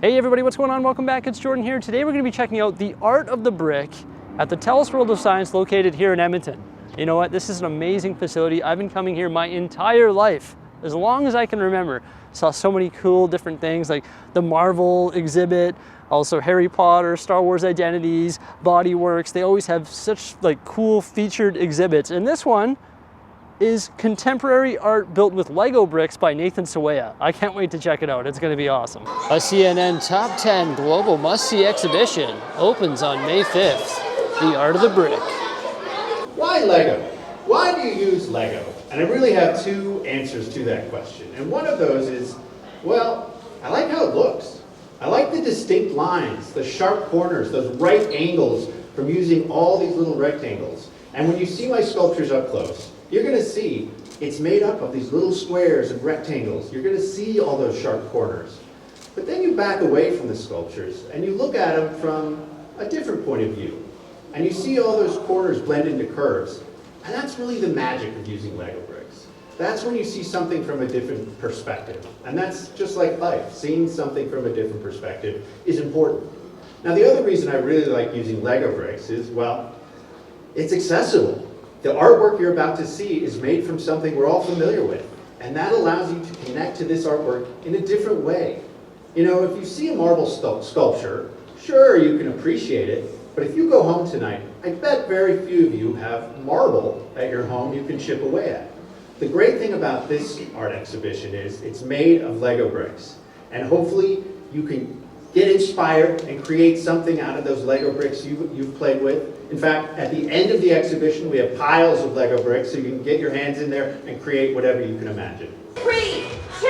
Hey everybody, what's going on? Welcome back, it's Jordan here. Today we're going to be checking out the art of the brick at the Telus World of Science located here in Edmonton. You know what, this is an amazing facility. I've been coming here my entire life, as long as I can remember. Saw so many cool different things like the Marvel exhibit, also Harry Potter, Star Wars Identities, Body Works. They always have such like cool featured exhibits. And this one is contemporary art built with Lego bricks by Nathan Sawaya. I can't wait to check it out. It's going to be awesome. A CNN Top 10 Global Must-See Exhibition opens on May 5th. The Art of the Brick. Why Lego? Why do you use Lego? And I really have two answers to that question. And one of those is, well, I like how it looks. I like the distinct lines, the sharp corners, those right angles from using all these little rectangles. And when you see my sculptures up close, you're going to see it's made up of these little squares and rectangles. You're going to see all those sharp corners. But then you back away from the sculptures and you look at them from a different point of view. And you see all those corners blend into curves. And that's really the magic of using Lego bricks. That's when you see something from a different perspective. And that's just like life. Seeing something from a different perspective is important. Now the other reason I really like using Lego bricks is, well, it's accessible. The artwork you're about to see is made from something we're all familiar with, and that allows you to connect to this artwork in a different way. You know, if you see a marble sculpture, sure, you can appreciate it, but if you go home tonight, I bet very few of you have marble at your home you can chip away at. The great thing about this art exhibition is it's made of Lego bricks, and hopefully you can get inspired and create something out of those Lego bricks you've played with. In fact, at the end of the exhibition, we have piles of Lego bricks, so you can get your hands in there and create whatever you can imagine. 3, 2,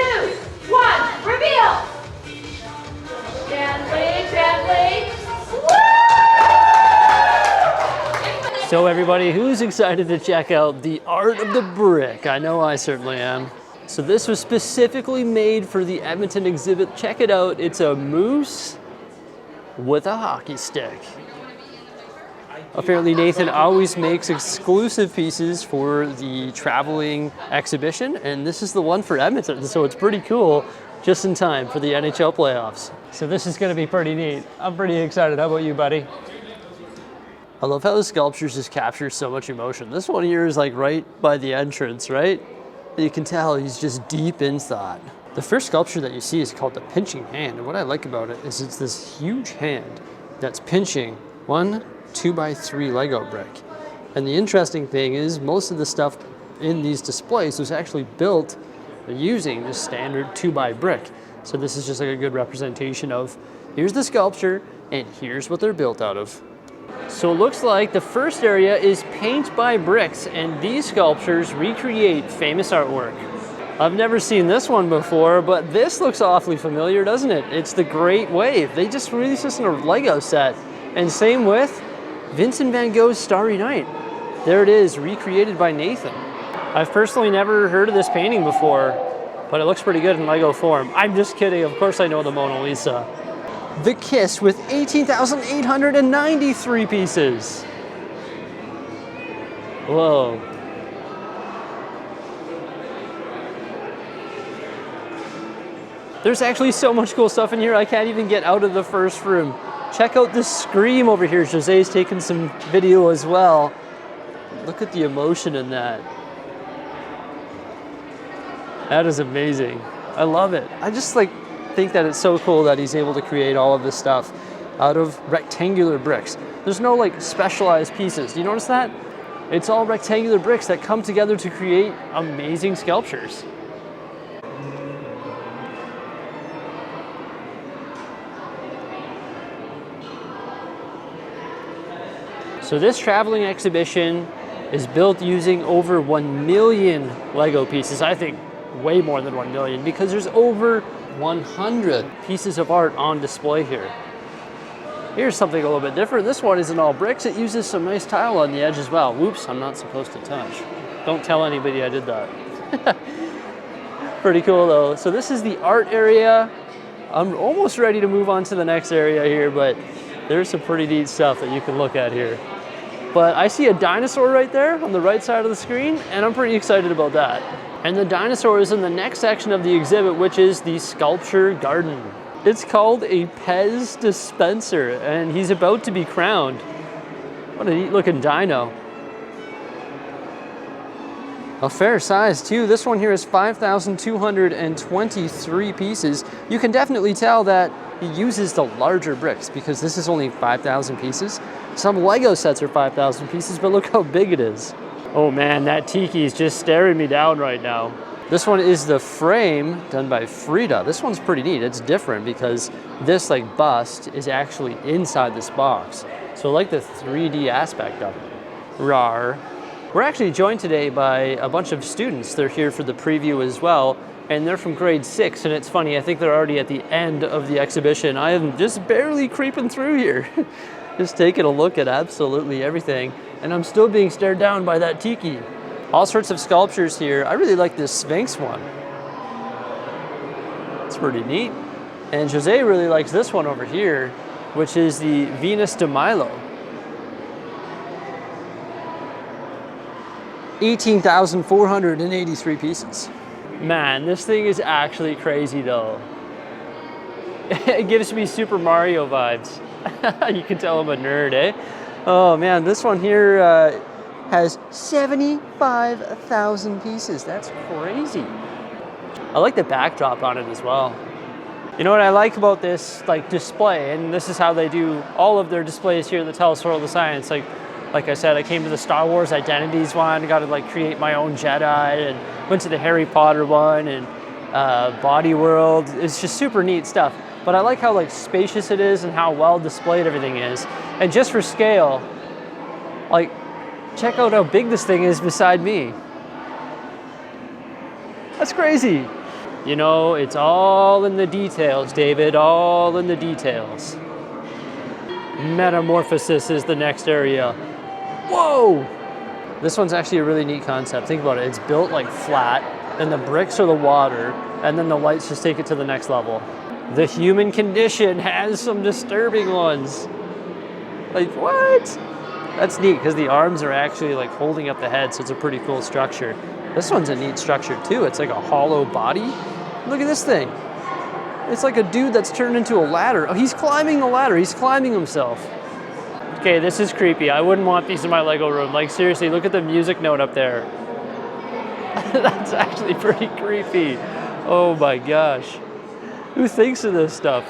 1, reveal! Gently. Woo! So everybody, who's excited to check out the art of the brick? I know I certainly am. So this was specifically made for the Edmonton exhibit. Check it out, it's a moose with a hockey stick. Apparently Nathan always makes exclusive pieces for the traveling exhibition, and this is the one for Edmonton, so it's pretty cool, just in time for the NHL playoffs. So this is gonna be pretty neat. I'm pretty excited. How about you, buddy? I love how the sculptures just capture so much emotion. This one here is like right by the entrance, right? You can tell he's just deep in thought. The first sculpture that you see is called the pinching hand, and what I like about it is it's this huge hand that's pinching 1 2x3 Lego brick. And the interesting thing is most of the stuff in these displays was actually built using the standard 2x brick. So this is just like a good representation of here's the sculpture and here's what they're built out of. So it looks like the first area is paint by bricks, and these sculptures recreate famous artwork. I've never seen this one before, but this looks awfully familiar, doesn't it? It's the Great Wave. They just released this in a Lego set. And same with Vincent van Gogh's Starry Night. There it is, recreated by Nathan. I've personally never heard of this painting before, but it looks pretty good in Lego form. I'm just kidding, of course I know the Mona Lisa. The Kiss with 18,893 pieces. Whoa. There's actually so much cool stuff in here, I can't even get out of the first room. Check out this Scream over here. Jose's taking some video as well. Look at the emotion in that. That is amazing. I love it. I just like think that it's so cool that he's able to create all of this stuff out of rectangular bricks. There's no like specialized pieces. Do you notice that? It's all rectangular bricks that come together to create amazing sculptures. So this traveling exhibition is built using over 1 million Lego pieces. I think way more than 1 million, because there's over 100 pieces of art on display here. Here's something a little bit different. This one isn't all bricks. It uses some nice tile on the edge as well. Whoops, I'm not supposed to touch. Don't tell anybody I did that. Pretty cool though. So this is the art area. I'm almost ready to move on to the next area here, but there's some pretty neat stuff that you can look at here. But I see a dinosaur right there on the right side of the screen, and I'm pretty excited about that. And the dinosaur is in the next section of the exhibit, which is the sculpture garden. It's called a Pez dispenser, and he's about to be crowned. What a neat looking dino. A fair size too. This one here is 5,223 pieces. You can definitely tell that he uses the larger bricks because this is only 5,000 pieces. Some Lego sets are 5,000 pieces, but look how big it is. Oh man, that tiki is just staring me down right now. This one is the frame done by Frida. This one's pretty neat. It's different because this like bust is actually inside this box. So I like the 3D aspect of it. Rar. We're actually joined today by a bunch of students. They're here for the preview as well, and they're from grade 6, and it's funny, I think they're already at the end of the exhibition. I am just barely creeping through here. Just taking a look at absolutely everything, and I'm still being stared down by that tiki. All sorts of sculptures here. I really like this Sphinx one. It's pretty neat. And Jose really likes this one over here, which is the Venus de Milo. 18,483 pieces. Man, this thing is actually crazy though. It gives me Super Mario vibes. You can tell I'm a nerd, eh? Oh man, this one here has 75,000 pieces. That's crazy. I like the backdrop on it as well. You know what I like about this like display, and this is how they do all of their displays here at the Telus World of Science. Like I said, I came to the Star Wars Identities one, got to like create my own Jedi, and went to the Harry Potter one, and Body World. It's just super neat stuff. But I like how like spacious it is and how well displayed everything is. And just for scale, like check out how big this thing is beside me. That's crazy. You know, it's all in the details, David, all in the details. Metamorphosis is the next area. Whoa! This one's actually a really neat concept. Think about it. It's built like flat, then the bricks are the water, and then the lights just take it to the next level. The human condition has some disturbing ones. Like, what? That's neat because the arms are actually like holding up the head, so it's a pretty cool structure. This one's a neat structure too. It's like a hollow body. Look at this thing. It's like a dude that's turned into a ladder. Oh, he's climbing the ladder. He's climbing himself. Okay, this is creepy. I wouldn't want these in my Lego room. Like seriously, look at the music note up there. That's actually pretty creepy. Oh my gosh. Who thinks of this stuff?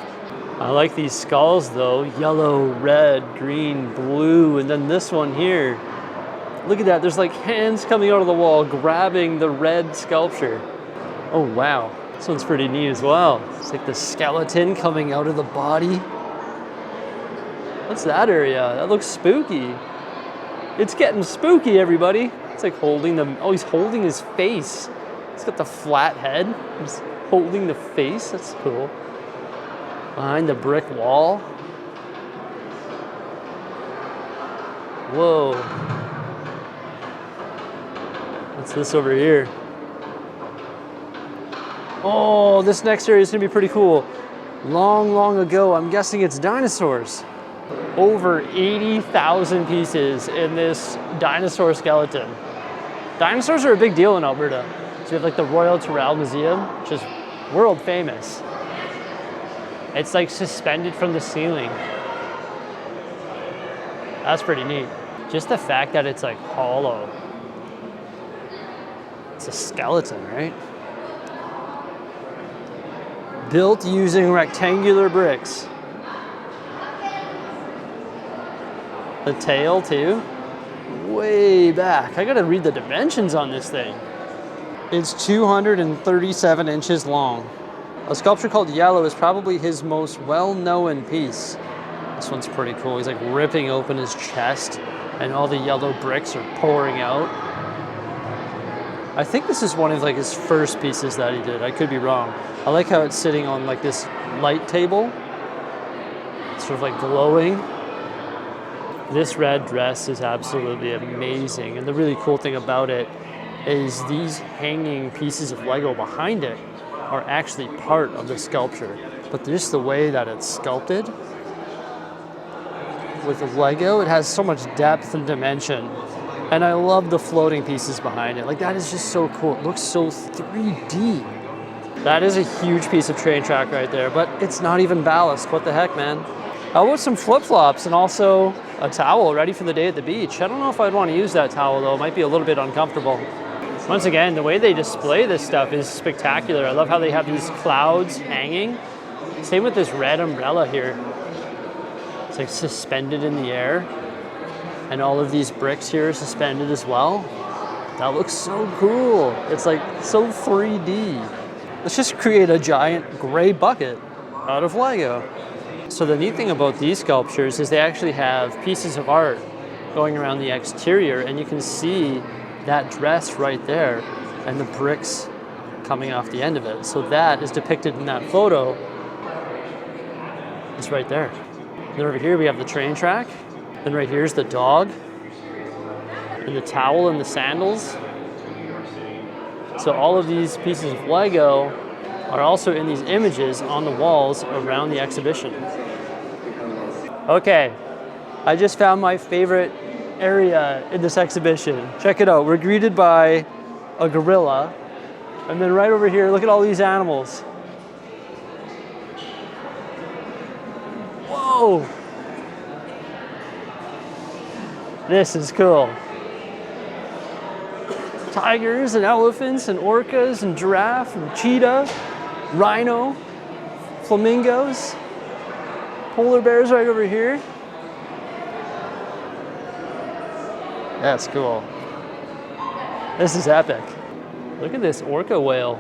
I like these skulls though. Yellow, red, green, blue, and then this one here. Look at that. There's like hands coming out of the wall grabbing the red sculpture. Oh wow. This one's pretty neat as well. It's like the skeleton coming out of the body. What's that area? That looks spooky. It's getting spooky, everybody. It's like holding them. Oh, he's holding his face. He's got the flat head. He's holding the face. That's cool. Behind the brick wall. Whoa. What's this over here? Oh, this next area is gonna be pretty cool. Long ago, I'm guessing it's dinosaurs. Over 80,000 pieces in this dinosaur skeleton. Dinosaurs are a big deal in Alberta. So you have like the Royal Tyrrell Museum, which is world famous. It's like suspended from the ceiling. That's pretty neat. Just the fact that it's like hollow. It's a skeleton, right? Built using rectangular bricks. The tail too, way back. I gotta read the dimensions on this thing. It's 237 inches long. A sculpture called Yellow is probably his most well-known piece. This one's pretty cool. He's like ripping open his chest and all the yellow bricks are pouring out. I think this is one of like his first pieces that he did. I could be wrong. I like how it's sitting on like this light table. It's sort of like glowing. This red dress is absolutely amazing. And the really cool thing about it is these hanging pieces of Lego behind it are actually part of the sculpture. But just the way that it's sculpted with the Lego, it has so much depth and dimension. And I love the floating pieces behind it. Like that is just so cool. It looks so 3D. That is a huge piece of train track right there, but it's not even ballast. What the heck, man? How about some flip-flops and also a towel ready for the day at the beach? I don't know if I'd want to use that towel though. It might be a little bit uncomfortable. Once again, the way they display this stuff is spectacular. I love how they have these clouds hanging. Same with this red umbrella here. It's like suspended in the air. And all of these bricks here are suspended as well. That looks so cool. It's like so 3D. Let's just create a giant gray bucket out of Lego. So the neat thing about these sculptures is they actually have pieces of art going around the exterior, and you can see that dress right there and the bricks coming off the end of it. So that is depicted in that photo. It's right there. Then over here we have the train track. Then right here's the dog and the towel and the sandals. So all of these pieces of Lego are also in these images on the walls around the exhibition. Okay, I just found my favorite area in this exhibition. Check it out. We're greeted by a gorilla. And then right over here, look at all these animals. Whoa! This is cool. Tigers and elephants and orcas and giraffe and cheetah, rhino, flamingos, polar bears right over here. That's cool. This is epic. Look at this orca whale.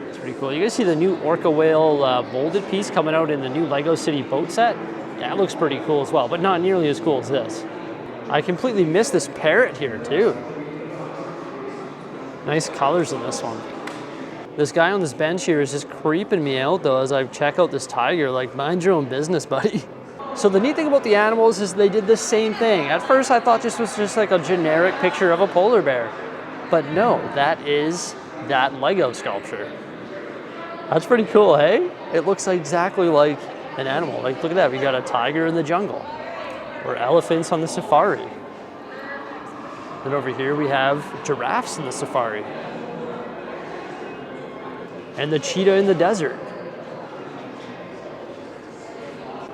It's pretty cool. You guys see the new orca whale molded piece coming out in the new Lego City boat set? That looks pretty cool as well, but not nearly as cool as this. I completely missed this parrot here too. Nice colors in this one. This guy on this bench here is just creeping me out though as I check out this tiger. Like, mind your own business, buddy. So the neat thing about the animals is they did the same thing. At first I thought this was just like a generic picture of a polar bear. But no, that is that Lego sculpture. That's pretty cool, hey? It looks exactly like an animal. Like, look at that, we got a tiger in the jungle. Or elephants on the safari. And over here we have giraffes in the safari. And the cheetah in the desert.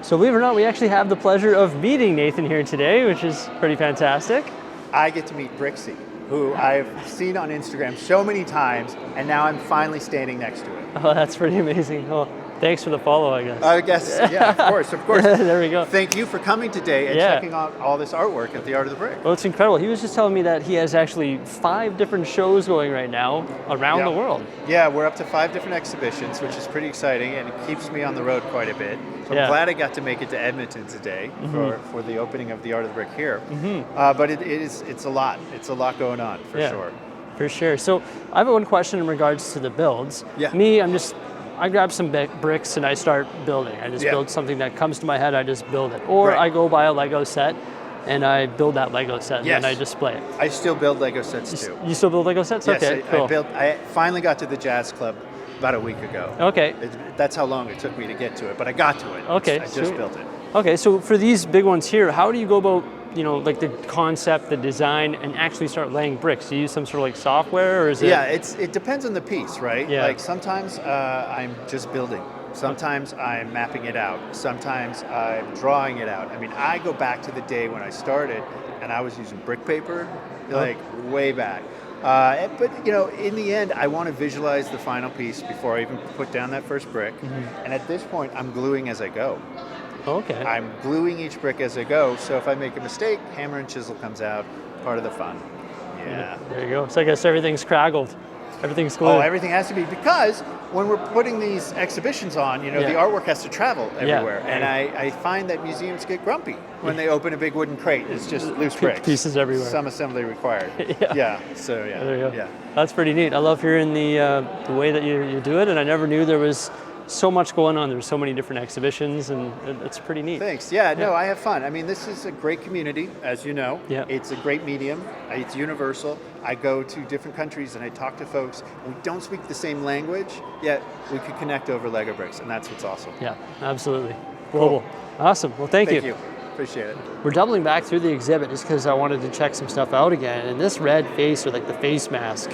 So believe it or not, we actually have the pleasure of meeting Nathan here today, which is pretty fantastic. I get to meet Bricksie, who I've seen on Instagram so many times, and now I'm finally standing next to it. Oh, that's pretty amazing. Well, thanks for the follow, I guess. I guess, yeah, of course, of course. There we go. Thank you for coming today and checking out all this artwork at the Art of the Brick. Well, it's incredible. He was just telling me that he has actually 5 different shows going right now around the world. Yeah, we're up to 5 different exhibitions, which is pretty exciting, and it keeps me on the road quite a bit. So I'm glad I got to make it to Edmonton today for the opening of the Art of the Brick here. But it's a lot. It's a lot going on, for sure. For sure. So I have one question in regards to the builds. Yeah. I grab some bricks and I start building. I just build something that comes to my head, I just build it. Or I go buy a Lego set and I build that Lego set and then I display it. I still build Lego sets too. You still build Lego sets? Yes, okay, cool. I finally got to the jazz club about a week ago. Okay. That's how long it took me to get to it, but I got to it. Okay, I just built it. Okay, so for these big ones here, how do you go about, like the concept, the design, and actually start laying bricks? Do you use some sort of like software, or is it? Yeah, it depends on the piece, right? Yeah. Like sometimes I'm just building. Sometimes I'm mapping it out. Sometimes I'm drawing it out. I mean, I go back to the day when I started, and I was using brick paper, like way back. But in the end, I want to visualize the final piece before I even put down that first brick. And at this point, I'm gluing as I go. Okay. I'm gluing each brick as I go, so if I make a mistake, hammer and chisel comes out, part of the fun. Yeah. There you go. So I guess everything's craggled. Everything's glued. Oh, everything has to be, because when we're putting these exhibitions on, the artwork has to travel everywhere. And I find that museums get grumpy when they open a big wooden crate. It's just loose bricks. Pieces everywhere. Some assembly required. So There you go. Yeah. That's pretty neat. I love hearing the way that you do it, and I never knew there was so much going on. There's so many different exhibitions, and it's pretty neat. Thanks. Yeah, no, I have fun. I mean, this is a great community, as you know. Yeah. It's a great medium. It's universal. I go to different countries and I talk to folks. We don't speak the same language, yet we could connect over Lego bricks, and that's what's awesome. Yeah, absolutely. Cool. Awesome. Well, thank you. Appreciate it. We're doubling back through the exhibit just because I wanted to check some stuff out again. And this red face, or like the face mask,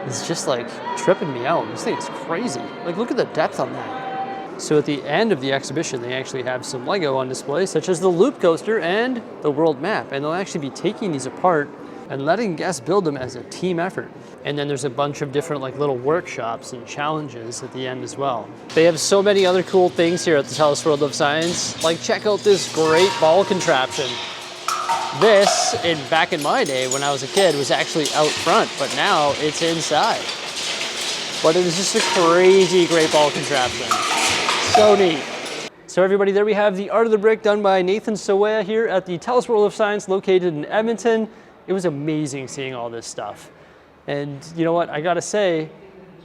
is just like tripping me out. This thing is crazy. Like, look at the depth on that. So at the end of the exhibition, they actually have some Lego on display, such as the loop coaster and the world map. And they'll actually be taking these apart and letting guests build them as a team effort. And then there's a bunch of different like little workshops and challenges at the end as well. They have so many other cool things here at the Telus World of Science. Like, check out this great ball contraption. This, back in my day when I was a kid, was actually out front, but now it's inside. But it is just a crazy great ball contraption. So neat. So everybody, there we have the Art of the Brick done by Nathan Sawaya here at the Telus World of Science located in Edmonton. It was amazing seeing all this stuff. And you know what, I gotta say,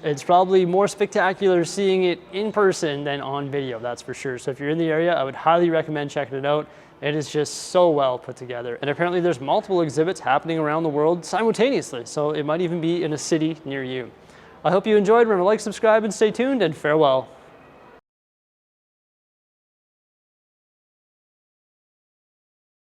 it's probably more spectacular seeing it in person than on video, that's for sure. So if you're in the area, I would highly recommend checking it out. It is just so well put together. And apparently there's multiple exhibits happening around the world simultaneously, so it might even be in a city near you. I hope you enjoyed. Remember to like, subscribe, and stay tuned, and farewell.